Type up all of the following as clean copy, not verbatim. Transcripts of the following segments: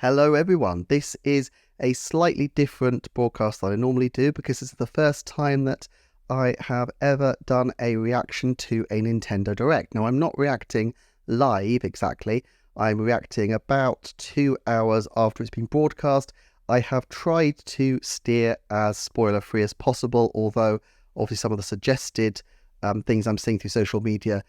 Hello everyone, this is a slightly different broadcast than I normally do because this is the first time that I have ever done a reaction to a Nintendo Direct. Now I'm not reacting live exactly, I'm reacting about 2 hours after it's been broadcast. I have tried to steer as spoiler free as possible, although obviously some of the suggested things I'm seeing through social media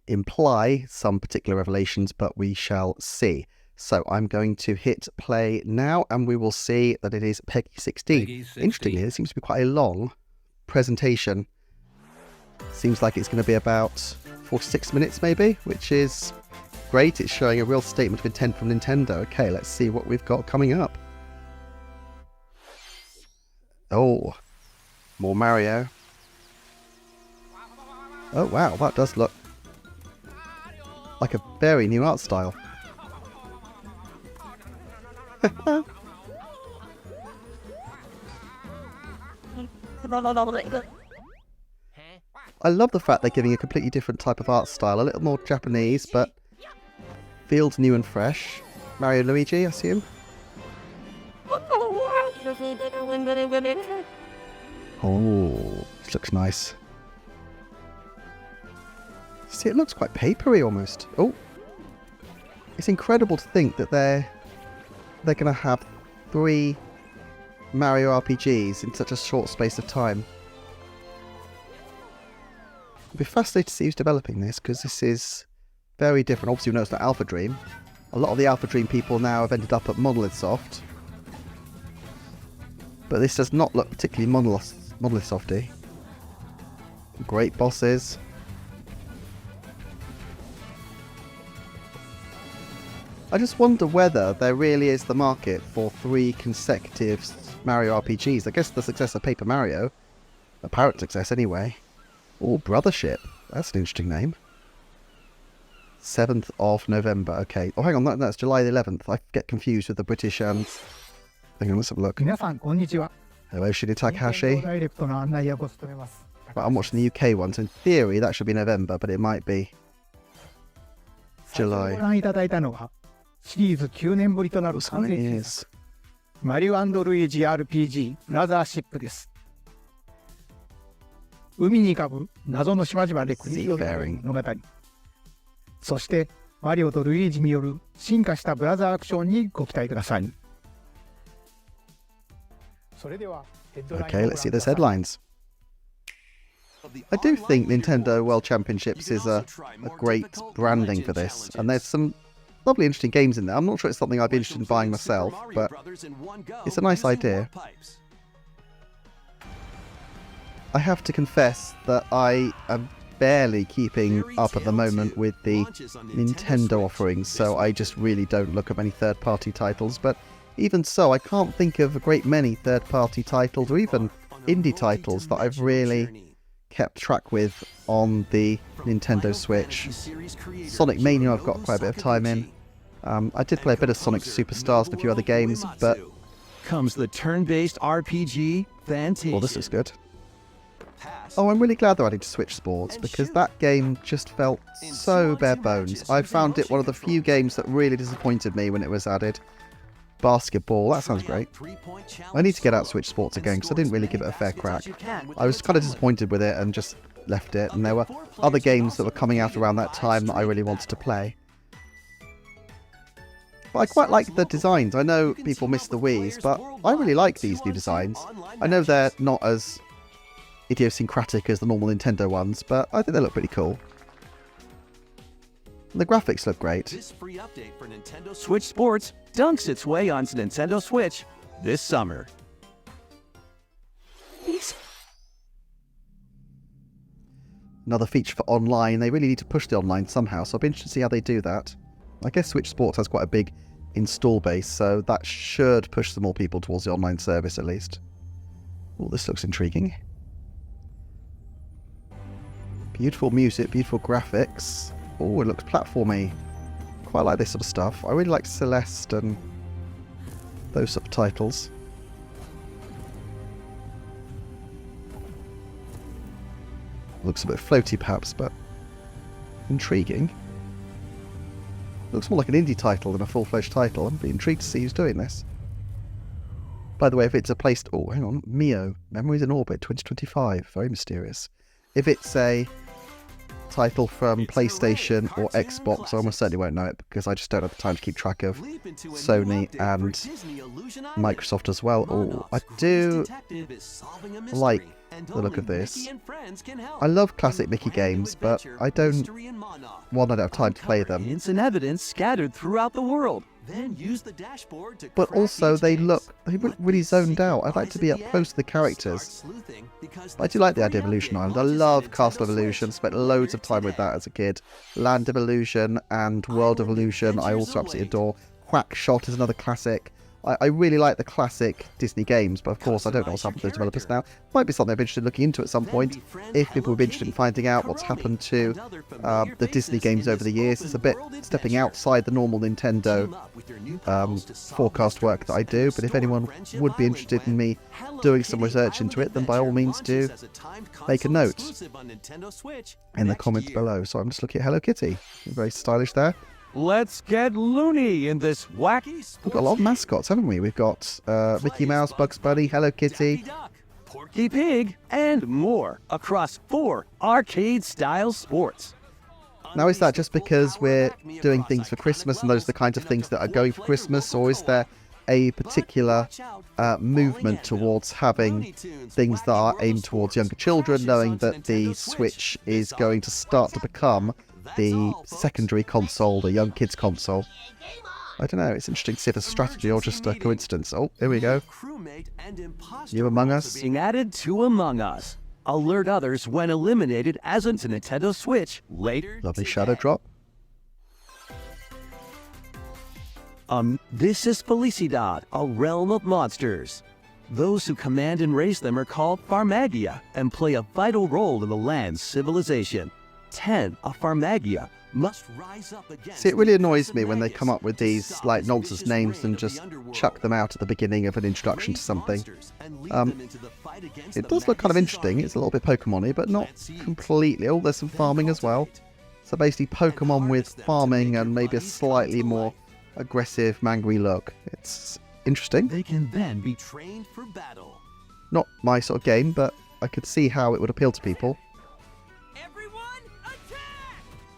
imply some particular revelations, but we shall see. So I'm going to hit play now and we will see that it is Peggy 16. Interestingly, it seems to be quite a long presentation. Seems like it's going to be about 46 minutes maybe, which is great. It's showing a real statement of intent from Nintendo. Okay, let's see what we've got coming up. Oh, more Mario. Oh wow, that does look like a very new art style. I love the fact they're giving a completely different type of art style, a little more Japanese, but feels new and fresh. Mario and Luigi, I assume? Oh, this looks nice. See, it looks quite papery almost. Oh, it's incredible to think that they're going to have 3 Mario RPGs in such a short space of time. I'd be fascinated to see who's developing this, because this is very different. Obviously, we know it's not Alpha Dream. A lot of the Alpha Dream people now have ended up at Monolith Soft. But this does not look particularly Monolith Softy. Great bosses. I just wonder whether there really is the market for 3 consecutive Mario RPGs. I guess the success of Paper Mario, apparent success anyway. Oh, Brothership. That's an interesting name. 7th of November. Okay. Oh, hang on. That's July the 11th. I get confused with the British and... Hang on, let's have a look. Hello, Shinya Takahashi. Well, I'm watching the UK one, so in theory that should be November, but it might be July. What's on it is? Mario and Luigi RPG Brothership です。海に浮かぶ謎の島々で繰り広げられる物語。そして、マリオとルイージによる進化したブラザーアクションにご期待ください。Okay, let's see those headlines. I do think Nintendo World Championships is a great branding for this, and there's some lovely interesting games in there. I'm not sure it's something I'd be interested in buying myself, but it's a nice idea. I have to confess that I am barely keeping up at the moment with the Nintendo offerings, so I just really don't look at many third-party titles, but even so, I can't think of a great many third-party titles or even indie titles that I've really kept track with on the Nintendo Switch. Sonic Mania I've got quite a bit of time in. I did play a bit of Sonic Superstars and a few other games, but... Comes the turn-based RPG Fantasia. Oh, this looks good. Oh, I'm really glad they're adding to Switch Sports, because that game just felt so bare bones. I found it one of the few games that really disappointed me when it was added. Basketball, that sounds great. I need to get out Switch Sports again, because I didn't really give it a fair crack. I was kind of disappointed with it and just left it, and there were other games that were coming out around that time that I really wanted to play. But I quite like the designs. I know people miss the Wii's, but I really like these new designs. I know they're not as idiosyncratic as the normal Nintendo ones, but I think they look pretty cool. And the graphics look great. This free update for Nintendo Switch Sports dunks its way onto Nintendo Switch this summer. Another feature for online. They really need to push the online somehow, so I'll be interested to see how they do that. I guess Switch Sports has quite a big install base, so that should push some more people towards the online service at least. Oh, this looks intriguing. Beautiful music, beautiful graphics. Oh, it looks platformy. Quite like this sort of stuff. I really like Celeste and those sort of titles. Looks a bit floaty perhaps, but intriguing. Looks more like an indie title than a full-fledged title. I'm intrigued to see who's doing this. By the way, if it's a placed... Oh, hang on. Mio, Memories in Orbit 2025. Very mysterious. If it's a title from PlayStation or Xbox, I almost certainly won't know it because I just don't have the time to keep track of Sony and Microsoft as well. Oh, I do like the look of this. I love classic Mickey games, but I don't have time to play them. And evidence scattered throughout the world. Then use the dashboard to But also they look really zoned out. I'd like to be up close to the characters. But I do like the idea of Illusion Island. I love Castle of Illusion, spent loads of time with that as a kid. Land of Illusion and World of Illusion I also absolutely adore. Quackshot is another classic. I really like the classic Disney games, but of course I don't know what's happened to the developers now. Might be something I'm interested in looking into at some point, if people would be interested in finding out what's happened to the Disney games over the years. It's a bit stepping outside the normal Nintendo forecast work that I do, but if anyone would be interested in me doing some research into it, then by all means do make a note in the comments below. So I'm just looking at Hello Kitty. Very stylish there. Let's get loony in this wacky We've got a lot of mascots, haven't we? We've got Mickey Mouse, Bugs Bunny, Hello Kitty, Porky Pig, and more across 4 arcade-style sports. Now, is that just because we're doing things for Christmas and those are the kinds of things that are going for Christmas, or is there a particular movement towards having things that are aimed towards younger children, knowing that the Switch is going to start to become the secondary console, the young kids console? I don't know, it's interesting to see if it's a strategy or just a coincidence. Oh, here we go. You Among Us. Being added to Among Us. Alert others when eliminated as a Nintendo Switch later. Lovely shadow drop. This is Felicidad, a realm of monsters. Those who command and raise them are called Farmagia and play a vital role in the land's civilization. 10 of Farmagia must rise up against... See, it really annoys me when they come up with these like nonsense names and just chuck them out at the beginning of an introduction to something. It does look kind of interesting. It's a little bit Pokemon-y, but not completely. Oh, there's some farming as well. So basically Pokemon with farming and maybe a slightly more aggressive, mangry look. It's interesting. They can then be trained for battle. Not my sort of game, but I could see how it would appeal to people.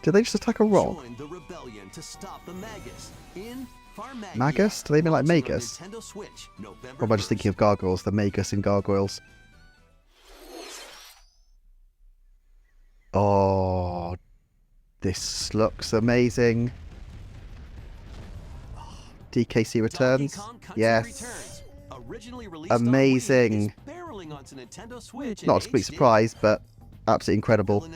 Did they just attack a rock? Join the rebellion to stop the Magus in Farmagia. Magus? Do they mean like Magus? Switch, Or am I just thinking of gargoyles? The Magus in Gargoyles. Oh, this looks amazing. DKC returns. Yes. Amazing. Not a complete surprise, but absolutely incredible.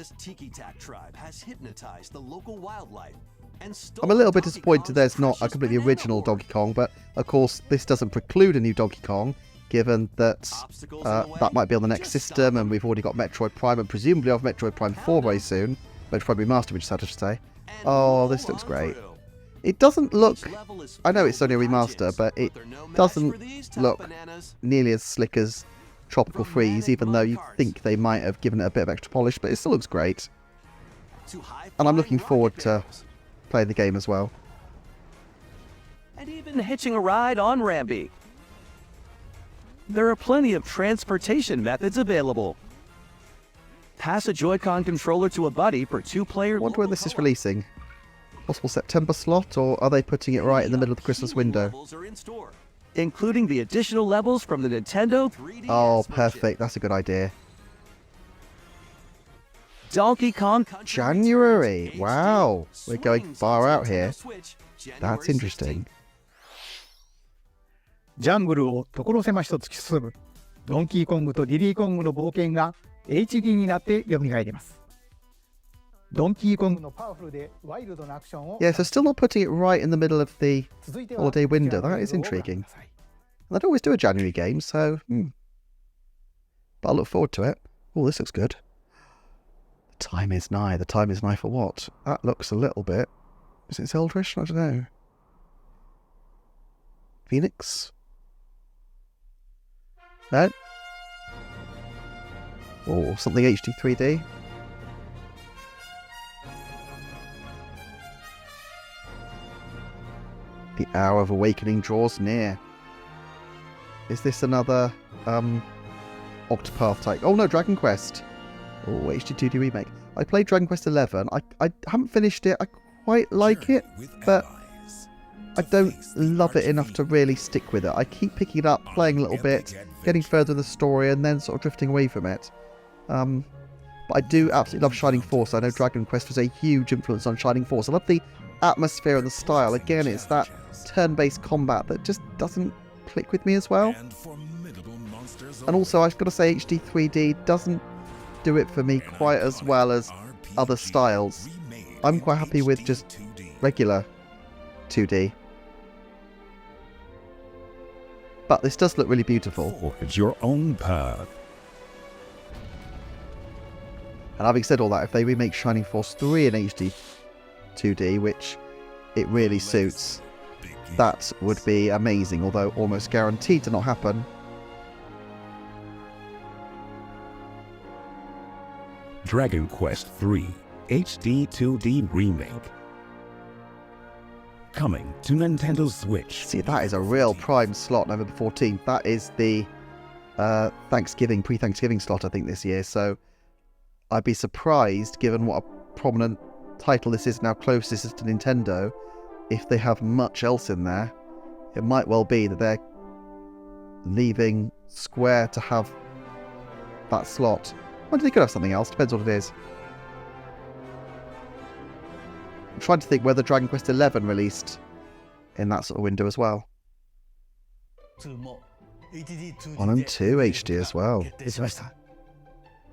I'm a little bit disappointed there's not a completely original Donkey Kong, but of course this doesn't preclude a new Donkey Kong, given that that might be on the next system, and we've already got Metroid Prime, and presumably I'll have Metroid Prime 4 very soon. Metroid Remastered, which is how to say. Oh, this looks great. It doesn't look... I know it's only a remaster, but it doesn't look nearly as slick as Tropical Freeze, even though you think they might have given it a bit of extra polish, but it still looks great. And I'm looking forward to playing the game as well. And even hitching a ride on Rambi. There are plenty of transportation methods available. Pass a Joy-Con controller to a buddy for 2-player... I wonder when this is releasing. Possible September slot, or are they putting it right in the middle of the Christmas window? Including the additional levels from the Nintendo 3DS. Oh, perfect. That's a good idea. Donkey Kong Country January. Wow. We're going far out here. That's interesting. ジャングルを所狭しと突き進むドンキーコングとディリーコングの冒険が HD になって蘇ります。ドンキーコングのパワフルでワイルドなアクションを Yeah, so still not putting it right in the middle of the holiday window. That is intriguing. They don't always do a January game, so... But I look forward to it. Oh, this looks good. The time is nigh. The time is nigh for what? That looks a little bit... Is it Zelda-ish? I don't know. Phoenix? No? Or something HD 3D? The hour of awakening draws near. Is this another Octopath type? Oh no, Dragon Quest. Oh, HD2D remake. I played Dragon Quest 11. I haven't finished it. I quite like it, but I don't love it enough to really stick with it. I keep picking it up, playing a little bit, getting further in the story, and then sort of drifting away from it. But I do absolutely love Shining Force. I know Dragon Quest was a huge influence on Shining Force. I love the atmosphere and the style. Again, it's that turn-based combat that just doesn't click with me as well. And also, I've got to say, HD 3D doesn't do it for me quite as well as other styles. I'm quite happy with just regular 2D. But this does look really beautiful. Forge your own path. And having said all that, if they remake Shining Force 3 in HD 2D, which it really suits, that would be amazing, although almost guaranteed to not happen. Dragon Quest III HD 2D Remake. Coming to Nintendo Switch. See, that is a real prime slot, November 14th. That is the pre-Thanksgiving slot, I think, this year. So I'd be surprised, given what a prominent title this is now closest to Nintendo, if they have much else in there. It might well be that they're leaving Square to have that slot. Or they could have something else, depends what it is. I'm trying to think whether Dragon Quest 11 released in that sort of window as well. On and 2 HD as well. 決定しました。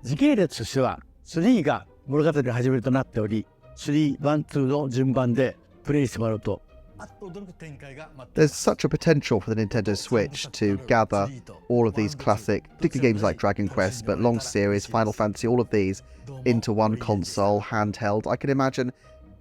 時系列としては3が物語の始まりとなっており、3、1、2の順番でプレイしてもらうと。There's such a potential for the Nintendo Switch to gather all of these classic, particularly games like Dragon Quest, but long series, Final Fantasy, all of these into one console, handheld. I can imagine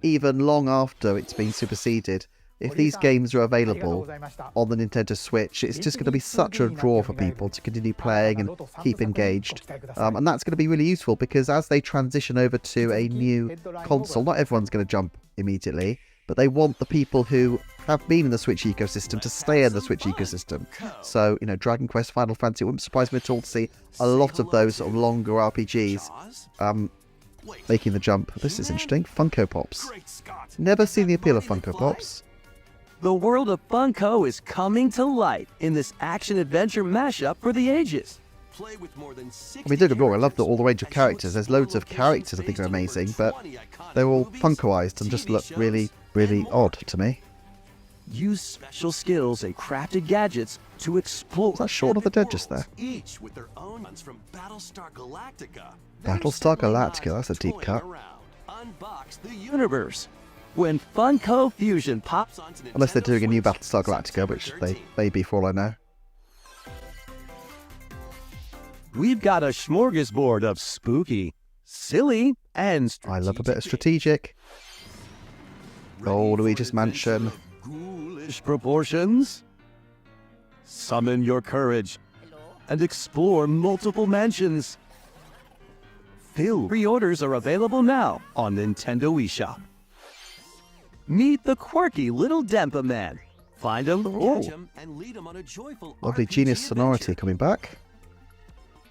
even long after it's been superseded, if these games are available on the Nintendo Switch, it's just going to be such a draw for people to continue playing and keep engaged. And that's going to be really useful because as they transition over to a new console, not everyone's going to jump immediately, but they want the people who have been in the Switch ecosystem to stay in the Switch ecosystem. So, you know, Dragon Quest, Final Fantasy, it wouldn't surprise me at all to see a lot of those sort of longer RPGs making the jump. This is interesting. Funko Pops. Never seen the appeal of Funko Pops. The world of Funko is coming to light in this action-adventure mashup for the ages. Play with more than 60 I mean, don't get me wrong, I love all the range of characters. There's loads of characters I think are amazing, but they're all Funkoized and just look really, really odd to me. Use special skills and crafted gadgets to explore. Was that Shaun of the Dead just there? Each with their own ones from Battlestar Galactica. Battlestar Galactica, that's a deep cut. Unbox the universe. When Funko Fusion pops onto Nintendo Unless they're doing a new Switch Battlestar Galactica, which they may be for all I know. We've got a smorgasbord of spooky, silly, and I love a bit of strategic. Oh, Luigi's Mansion. ghoulish proportions. Summon your courage and explore multiple mansions. Pre-orders are available now on Nintendo eShop. Meet the quirky little Dempa Man. Find him, catch him, and lead him on a joyful Lovely RPG Genius Sonority adventure. coming back.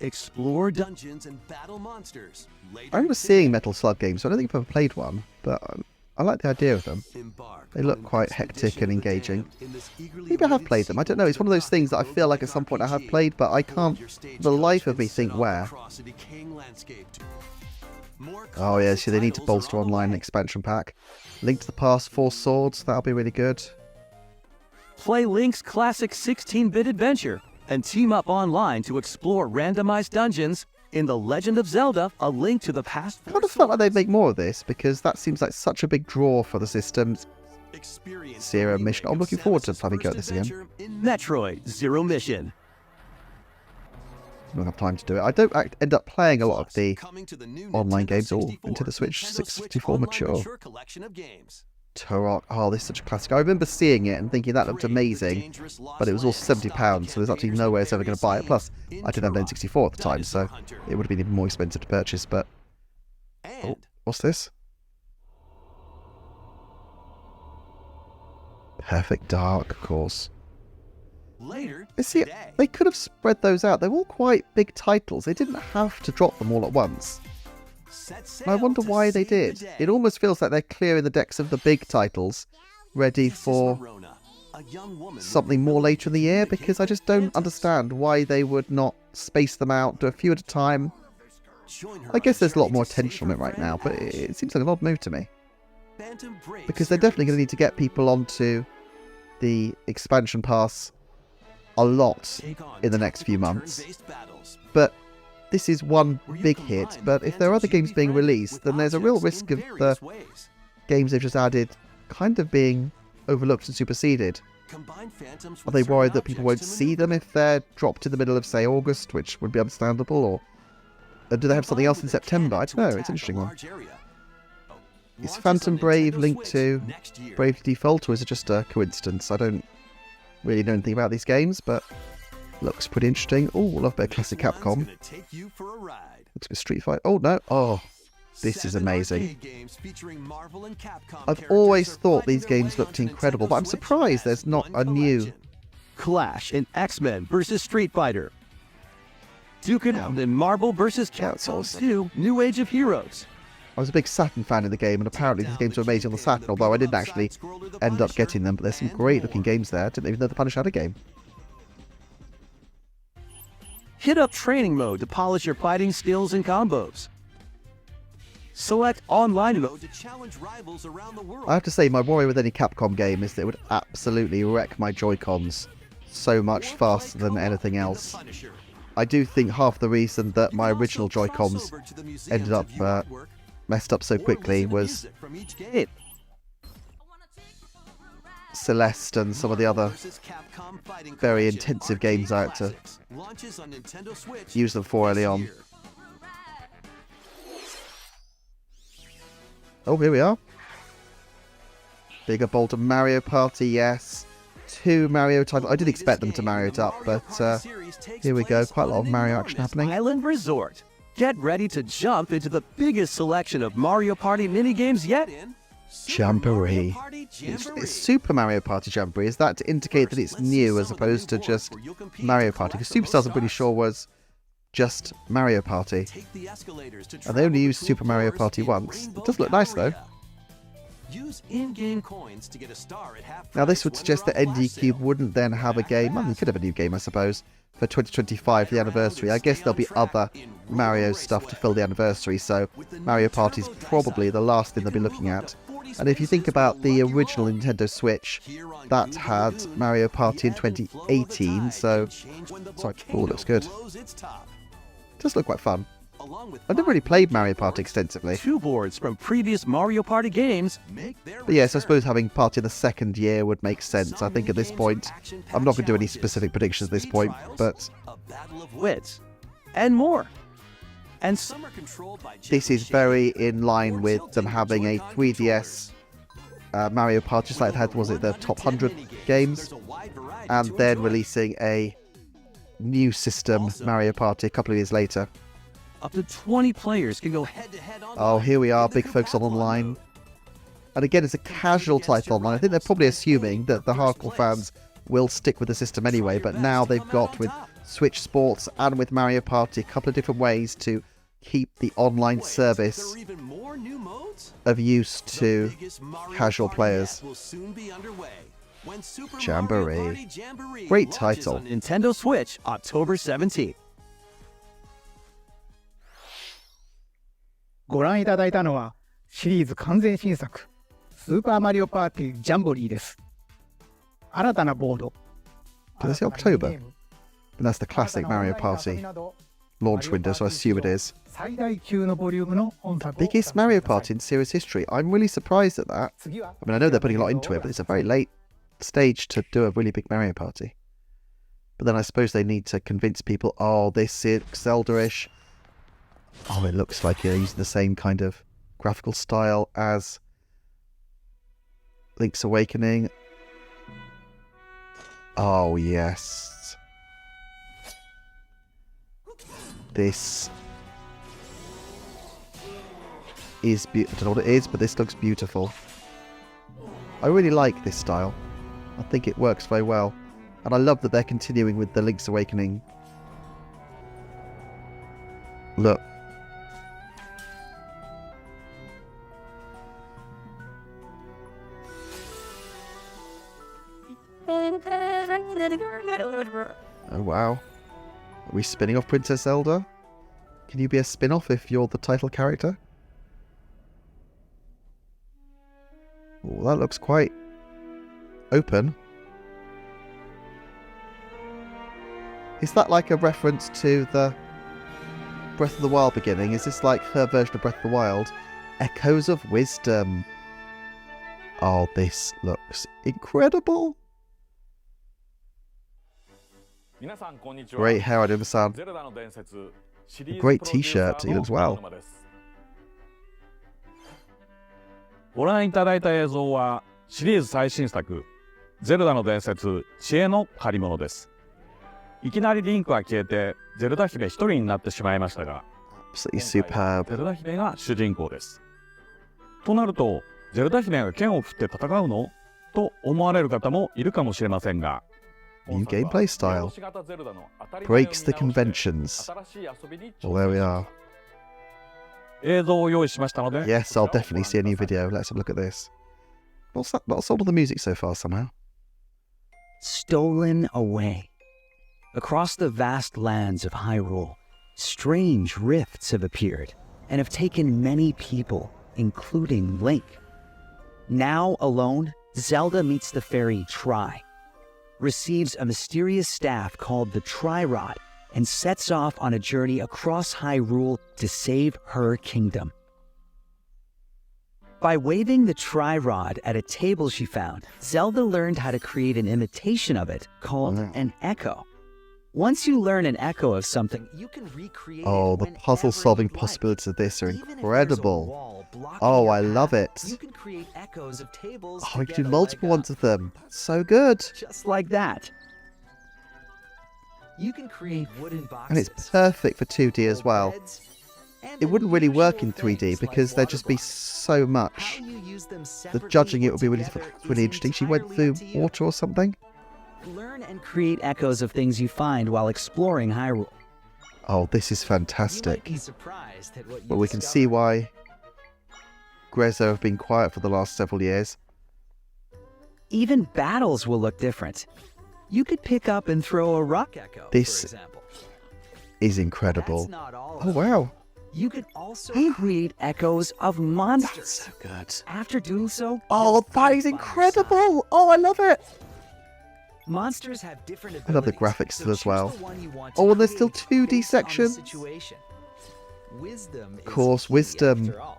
Explore dungeons and battle monsters. I remember seeing Metal Slug games, so I don't think I've ever played one, but I like the idea of them. They look quite hectic and engaging. Maybe I have played them, I don't know, it's one of those things that I feel like at some point I have played, but I can't for the life of me think where. Oh yeah, so they need to bolster online expansion pack. Link to the Past, 4 Swords, that'll be really good. Play Link's classic 16-bit adventure and team up online to explore randomized dungeons in The Legend of Zelda: A Link to the Past. I kind of felt like they'd make more of this because that seems like such a big draw for the systems. Zero Mission. I'm looking forward to having a go at this again. Metroid Zero Mission. I don't have time to do it. I don't end up playing a lot of the online games or into the Switch 64 mature. Turok. Oh, this is such a classic. I remember seeing it and thinking that looked amazing, but it was all £70, so there's actually no way I was ever going to buy it. Plus, I didn't have an N64 at the time, so it would have been even more expensive to purchase, but... Oh, what's this? Perfect Dark, of course. Later You see, today. they could have spread those out. They're all quite big titles. They didn't have to drop them all at once. Set And I sail wonder to why they save the did. day. It almost feels like they're clearing the decks of the big titles, ready This is for Verona, a young woman with something more later in the year, because I just don't understand why they would not space them out, do a few at a time. Join her I guess on there's a lot journey more to save attention on her it right friend now, but Ash. it seems like an odd move to me. Phantom Brave Because they're definitely going to series. need to get people onto the expansion pass a lot Take on in the next few tactical months. turn-based battles. But this is one Where you big hit, combine but if there are other Phantom games being GB friend released, with then there's a real objects risk in of the various ways. games they've just added kind of being overlooked and superseded. Combine phantoms Are with they certain worried that people won't objects to see them maneuver. if they're dropped in the middle of, say, August, which would be understandable, or do they have something Combine else in with a September? I cannon don't know, to it's an attack a interesting one. large area. Is Launches Phantom on Brave Nintendo linked Switch to next year. Bravely Default, or is it just a coincidence? I don't really know anything about these games, but looks pretty interesting. Oh, love a bit of classic This one's Capcom. gonna take you for a ride. Looks like a Street Fighter. Oh, no. Oh, this is 7 amazing. arcade games featuring Marvel and Capcom I've characters always are thought fighting these their games way looked onto incredible, Nintendo but I'm Switch surprised as there's not one a new... collection. Clash in X-Men vs. Street Fighter. Duke It Out in Marvel vs. Yeah, it's Capcom awesome. 2 New Age of Heroes. I was a big Saturn fan in the game, and apparently these games were amazing on the Saturn, although I didn't actually end up getting them, but there's some great looking games there. I didn't even know the Punisher had a game. Hit up training mode to polish your fighting skills and combos. Select online mode. To challenge rivals around the world. I have to say, my worry with any Capcom game is that it would absolutely wreck my Joy-Cons so much Or faster play than co-op anything in The else. Punisher. I do think half the reason that You my can also original cross Joy-Cons over to the museum ended to up view artwork messed up so or quickly listen to was music from each game. It. Celeste and some of the Marvel other vs. Capcom Fighting very Collection intensive Arcade games I had to Classics launches on Nintendo Switch use them for this early on. year. Oh, here we are. Bigger, bolder Mario Party, yes. 2 Mario titles. I did expect them to Mario it up, but here we go. Quite a lot of Mario action happening. Island Resort. Get ready to jump into the biggest selection of Mario Party minigames yet. Jamboree. It's Super Mario Party Jamboree. Is that to indicate that it's new as opposed to just Mario Party? Because Superstars, I'm pretty sure, was just Mario Party. And they only used Super Mario Party once. It does look nice, though. Use in-game coins to get a star at half Now, this price would when suggest they're that on flash ND sale. Cube wouldn't then have a game. Well, you could have a new game, I suppose, for 2025, the anniversary. I guess there'll be other Mario stuff to fill the anniversary, so Mario Party's probably the last thing they'll be looking at. And if you think about the original Nintendo Switch, that had Mario Party in 2018, so... Sorry, oh, looks good. Does look quite fun. I've never really played Mario Party extensively. 2 boards from previous Mario Party games. But yes, I suppose having Party in the second year would make sense. I think at this point, I'm not going to do any specific predictions at this point, but Wits. And more. And this is very in line with them having a 3DS Mario Party, just like it had, was it the top 100 games? And then releasing a new system, Mario Party, a couple of years later. up to 20 players can go head-to-head online. Oh, here we are, in the big focus on compatible online. mode. And again, it's a casual title online. I think they're probably assuming that the hardcore fans will stick with the system anyway, but now they've got with Switch Sports and with Mario Party a couple of different ways to keep the online Wait, service there are even more new modes? of use The to biggest Mario casual Party players. yet will soon be underway when Super Jamboree. Mario Party Jamboree Great launches title. on Nintendo Switch, October 17th. ご覧いただいたのはシリーズ完全新作スーパーマリオパーティージャンボリーです。新たなボード、 Did they say October? And that's the classic Mario Party launch window, so I assume it is. 最大級のボリュームの本作を Biggest Mario Party in series history. I'm really surprised at that. 次は I mean, I know they're putting a lot into it, but it's a very late stage to do a really big Mario Party. But then I suppose they need to convince people, oh, this is Zelda-ish. Oh, it looks like you're using the same kind of graphical style as Link's Awakening. Oh, yes. This is beautiful. I don't know what it is, but this looks beautiful. I really like this style. I think it works very well. And I love that they're continuing with the Link's Awakening. Look. Oh wow. Are we spinning off Princess Zelda? Can you be a spin-off if you're the title character? Oh, that looks quite open. Is that like a reference to the Breath of the Wild beginning? Is this like her version of Breath of the Wild? Echoes of Wisdom. Oh, this looks incredible. Great hair, Aduma-san. Great t-shirt. He looks well. ご覧いただいた映像はシリーズ最新作「ゼルダの伝説知恵の借り物」です。いきなりリンクは消えてゼルダ姫一人になってしまいましたが、 Absolutely 今回は superb. ゼルダ姫が主人公です。となるとゼルダ姫が剣を振って戦うのと思われる方もいるかもしれませんが、 New gameplay style. Breaks the conventions. Well, there we are. 映像を用意しましたので、 Yes, I'll definitely see a new video. Let's have a look at this. What's that? Not sold all the music so far somehow. Stolen away. Across the vast lands of Hyrule, strange rifts have appeared and have taken many people, including Link. Now alone, Zelda meets the fairy Tri, receives a mysterious staff called the Tri-Rod, and sets off on a journey across Hyrule to save her kingdom. By waving the Tri-Rod at a table she found, Zelda learned how to create an imitation of it called an echo. Once you learn an echo of something, you can recreate Oh, it the whenever puzzle-solving you like. possibilities of this are Even if there's a incredible. wall blocking Oh, your I love path, it. You can create echoes of tables Oh, to we can get do a multiple leg ones up. of them. That's so good. Just like that. You can create wooden boxes. And it's perfect for 2D as well. beds, and It wouldn't really work in unusual 3D things because like there'd just be water so blocks. much. How you use them The separately judging it or would be really together really is interesting. She went entirely through up to you. water or something. Learn and create echoes of things you find while exploring Hyrule. Oh, this is You might fantastic. be surprised at what you Well, we can see why Grezzo have been quiet for the last several years. Even battles will look different. You could pick up and throw a rock echo, This for example. is incredible. That's not all Oh, of it. wow. You could also create echoes of monsters. That's so good. After doing so, Oh, you'll that find is by your incredible. Oh, I love it. side. Monsters have different I love the abilities, graphics so still as choose well. the one you want Oh, to and there's still create 2D based on the sections. situation. Wisdom is course, key, wisdom. after all.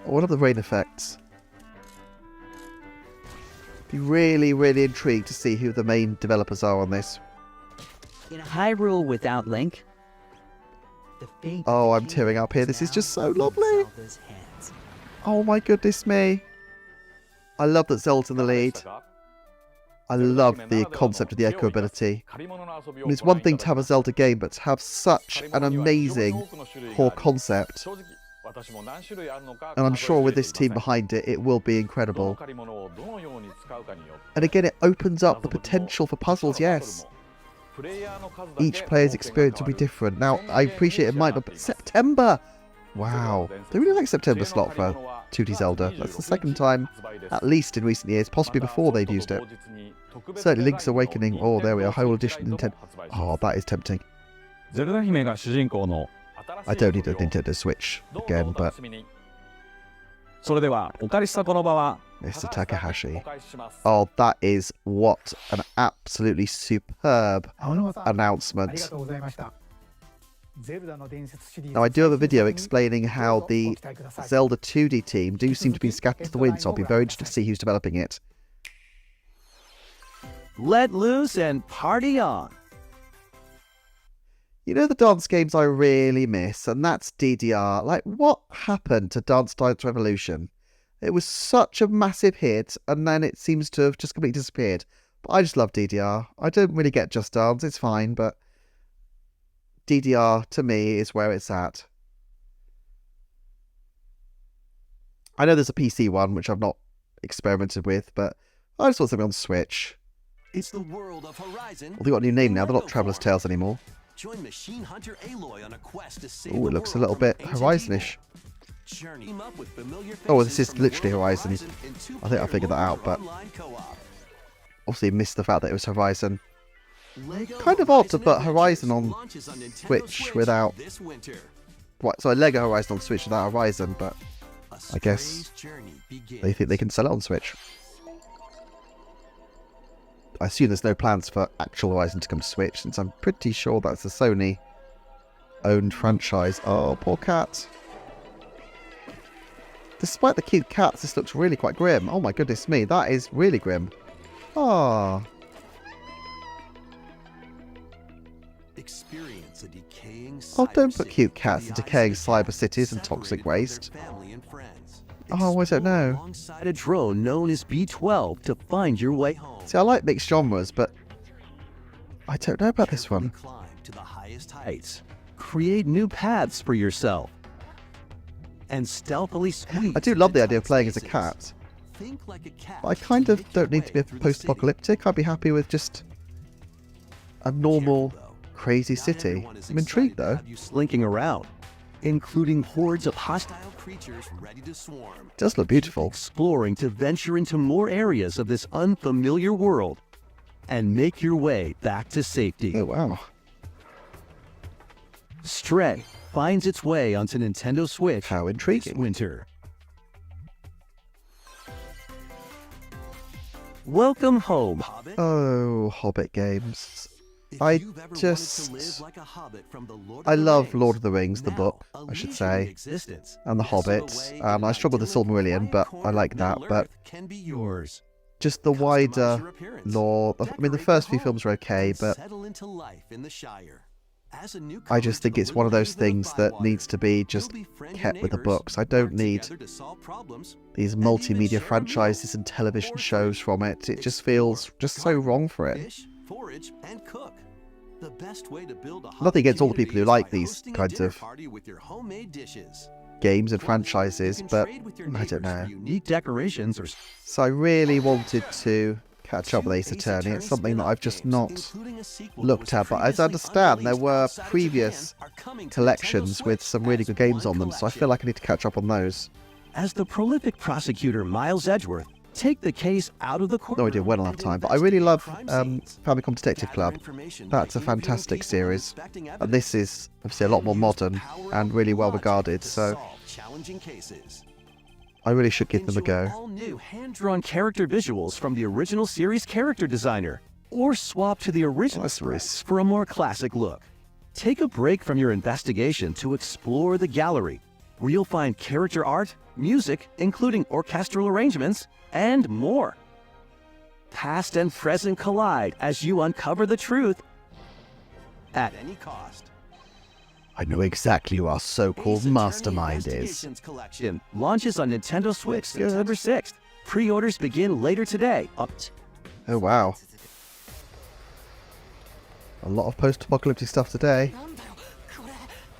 Oh, what are the rain effects? Be really, really intrigued to see who the main developers are on this. In Hyrule without Link, the fate of Oh, the I'm kingdom tearing up here. This is now just so in lovely. Zelda's hands. Oh my goodness me. I love that Zelda's in the lead. I love the concept of the echo ability. I mean, it's one thing to have a Zelda game, but to have such an amazing core concept. And I'm sure with this team behind it, it will be incredible. And again, it opens up the potential for puzzles, yes. Each player's experience will be different. Now, I appreciate it might not, but September! Wow. They really like September slot for 2D Zelda. That's the second time, at least in recent years, possibly before they've used it. Certainly Link's Awakening. Oh, there we are. Whole Edition Nintendo. Oh, that is tempting. ゼルダ姫が主人公の I don't need a Nintendo Switch again, but それではお借りしたこの場は Mr. Takahashi. Oh, that is what an absolutely superb 青沼さん、ありが announcement. とうございました。ゼルダの伝説シリーズ Now, I do have a video explaining how どうぞご the 期待ください Zelda 2D team do seem to be scattered to the wind, so I'll be very interested to see who's developing it. Let loose and party on. You know the dance games I really miss, and that's DDR. Like, what happened to Dance Dance Revolution? It was such a massive hit, and then it seems to have just completely disappeared. But I just love DDR. I don't really get Just Dance, it's fine, but DDR, to me, is where it's at. I know there's a PC one, which I've not experimented with, but I just want something on Switch. It's the world of Horizon. Well, they've got a new name now. They're not Traveller's Tales anymore. Join Machine Hunter Aloy on a quest to save Oh, it looks a little bit Horizon-ish. Oh, this is literally Horizon. I think I figured that out, but obviously missed the fact that it was Horizon. Kind of odd to put Horizon on Switch without... What? So Lego Horizon on Switch without Horizon, but I guess they think they can sell it on Switch. I assume there's no plans for actual Horizon to come to Switch, since I'm pretty sure that's a Sony-owned franchise. Oh, poor cat. Despite the cute cats, this looks really quite grim. Oh my goodness me, that is really grim. Ah. Experience a decaying Oh, don't put cute cats in decaying cyber cities and toxic waste. Oh, I don't know. Alongside a drone known as B-12 to find your way home. See, I like mixed genres, but I don't know about this one. Climb to the highest heights. Create new paths for yourself. And stealthily squeeze. I do love the idea of playing as a cat. Think like a cat. But I kind of don't need to be post-apocalyptic. I'd be happy with just a normal, crazy city. I'm intrigued, though. Slinking around, including hordes of hostile creatures ready to swarm. It does look beautiful. Exploring to venture into more areas of this unfamiliar world and make your way back to safety. Oh, wow. Stray finds its way onto Nintendo Switch How this intriguing. winter. Welcome home, Hobbit. Oh, Hobbit games. If I you've ever wanted to just... live like a hobbit from the Lord I of the love Rings, Lord of the Rings, the now book, a I should leisurely say, existence and The nestled Hobbit. away I in struggle with the idyllic Silmarillion, but quiet I like corner that. of But Middle-earth can be yours. just the Customize wider your appearance, lore. I mean, the decorate first your few films home, were okay, and but settle into life in the Shire. As a I newcomer just to think the it's one of little those haven of things that Bywater, needs to be you'll just befriend your kept with the neighbors, books. I don't work need together to solve problems, these and even multimedia share a meal franchises and television for shows free. from it. It just Explore, feels just so wrong for it. fish, forage, and cook. The best way to build a Nothing against all the people who community is like by these hosting a kinds dinner of party with your homemade dishes. games and Plus, franchises, you can but trade with your I don't neighbors know. for unique decorations or So I really wanted to catch up with two Ace Attorney. It's something that spin-off I've just games, not including a sequel that looked was at, but as I previously understand, there unreleased were outside of previous Japan, are coming to collections Nintendo with Switch some really as good games one on them, so I collection. feel like I need to catch up on those. As the prolific prosecutor Miles Edgeworth, take the case out of the court. No idea when I'll have time, but I really love Famicom Detective Club. That's a fantastic series, and this is obviously a lot more modern and really well regarded, so I really should give them a go. All new hand-drawn character visuals from the original series character designer, or swap to the original That's sprites for a more classic look. Take a break from your investigation to explore the gallery, where you'll find character art, music, including orchestral arrangements, and more. Past and present collide as you uncover the truth at any cost. I know exactly who our so-called Ace Attorney mastermind is. Investigations Collection launches on Nintendo Switch Looks good. September 6th. Pre-orders begin later today. Oh wow. A lot of post-apocalyptic stuff today.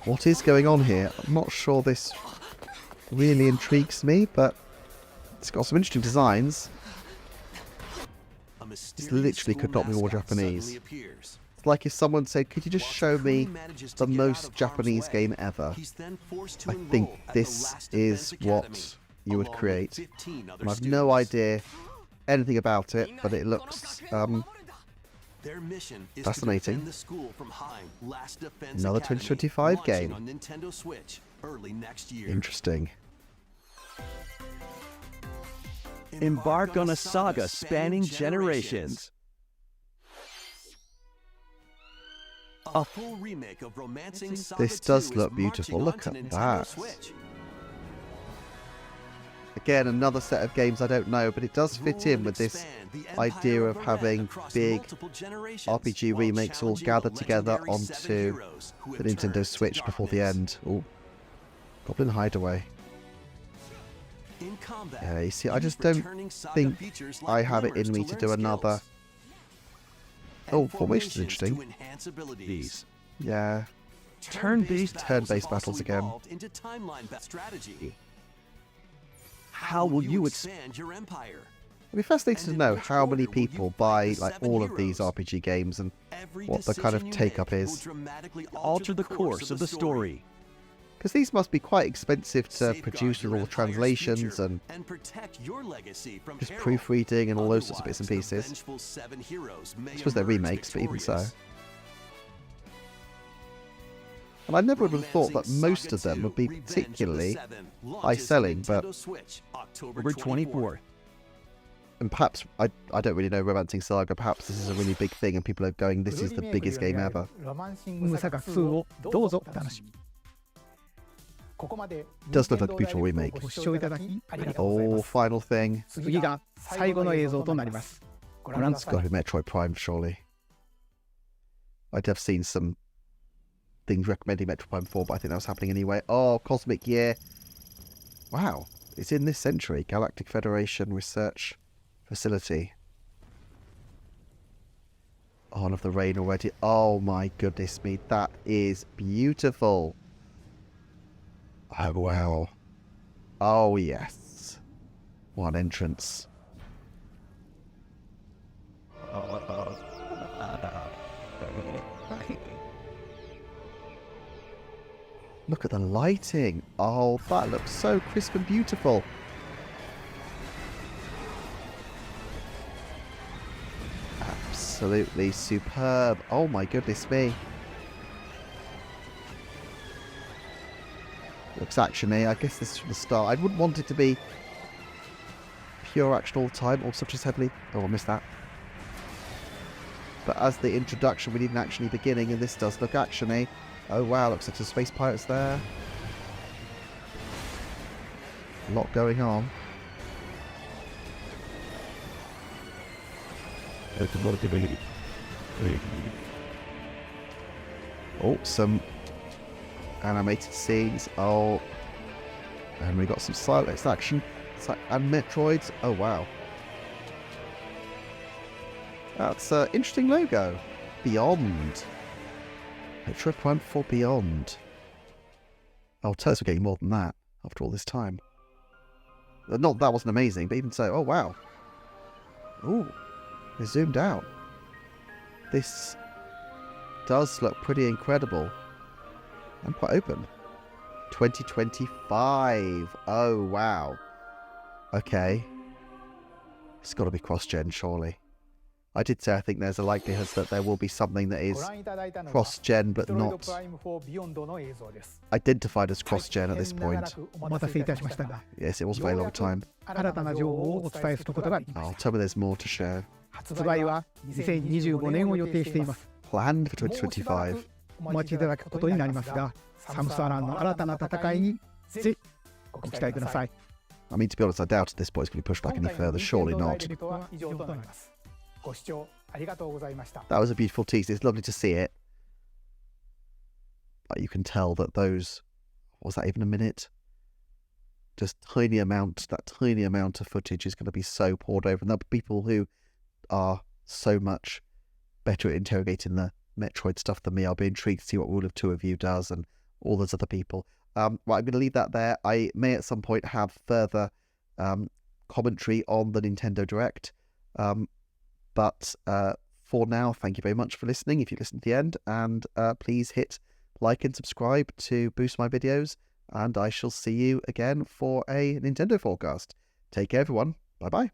What is going on here? I'm not sure this really intrigues me, but it's got some interesting designs. This literally could not be more Japanese. It's like if someone said, could you just show me the most Japanese game ever? I think this is what you would create. And I've no idea anything about it, but it looks Their mission is fascinating. To defend the school from harm. Last Defense Another Academy, 2025 launching game. on Nintendo Switch early next year. interesting. Embark on a saga spanning generations. A full remake of Romancing Saga This does 2 is look marching beautiful. Look onto at Nintendo that. Switch. Again, another set of games I don't know, but it does fit in with this idea of having big RPG remakes all gathered together onto the Nintendo Switch before the end. Oh, Goblin Hideaway. Yeah, you see, I just don't think I have it in me to do another. Oh, Formation's interesting. These Yeah, turn-based battles again. How will you expand your empire? I'd be fascinated to know how many people buy like all of these RPG games and what the kind of take-up is. Alter the course of the story. Because these must be quite expensive to produce with all the translations and just proofreading and all those sorts of bits and pieces. I suppose they're remakes, but even so. And I never would have thought that most of them would be particularly high-selling, but October 24th. and perhaps, I don't really know Romancing Saga, perhaps this is a really big thing and people are going, this is the biggest game ever. ロマンシングサガ2をどうぞお楽しみに。ここまで Does look like a beautiful remake. ご視聴いただきありがとうございま Oh, す。 final thing. 次が最後の映像となります。ご覧くだ It's さ got い to be Metroid Prime, surely. I'd have seen some things recommending Metroid Prime 4, but I think that was happening anyway. Oh, Cosmic Year. Wow, it's in this century. Galactic Federation Research Facility. On of the Rain already. Oh my goodness me, that is beautiful. Oh wow. Oh yes. What an entrance. Look at the lighting. Oh, that looks so crisp and beautiful. Absolutely superb. Oh my goodness me. Looks actiony. I guess this is from the start. I wouldn't want it to be pure action all the time or such as heavily. Oh, I missed that. But as the introduction, we need an actiony beginning, and this does look actiony. Oh wow, looks like some space pirates there. A lot going on. Oh, some animated scenes. Oh, and we got some silence action. And Metroids. Oh wow. That's an interesting logo. Beyond. Metroid Prime 4 Beyond. Oh, tell us we're getting more than that after all this time. Not that wasn't amazing, but even so, oh wow. Ooh, they zoomed out. This does look pretty incredible. I'm quite open. 2025. Oh wow. Okay. It's got to be cross-gen, surely. I did say I think there's a likelihood that there will be something that is cross-gen but not identified as cross-gen at this point. お待たせいたしましたが、 Yes, it was a very long time. 新たな情報をお伝えすることができま Oh, した tell me there's more to share. 発売は2025年を予定しています。 Planned for 2025. お待ちいただくことになりますが、サムスアランの新たな戦いにぜひご期待ください。 I mean, to be honest, I doubt this boy's going to be pushed back any further. Surely not. 以上となります。ご視聴ありがとうございました。 That was a beautiful tease. It's lovely to see it. But you can tell that those... Was that even a minute? Just that tiny amount of footage is going to be so poured over. And there'll be people who are so much better at interrogating the Metroid stuff than me. I'll be intrigued to see what Rule of Two of You does and all those other people. Well, I'm going to leave that there. I may at some point have further commentary on the Nintendo Direct. But for now, thank you very much for listening if you listened to the end. And please hit like and subscribe to boost my videos. And I shall see you again for a Nintendo forecast. Take care, everyone. Bye-bye.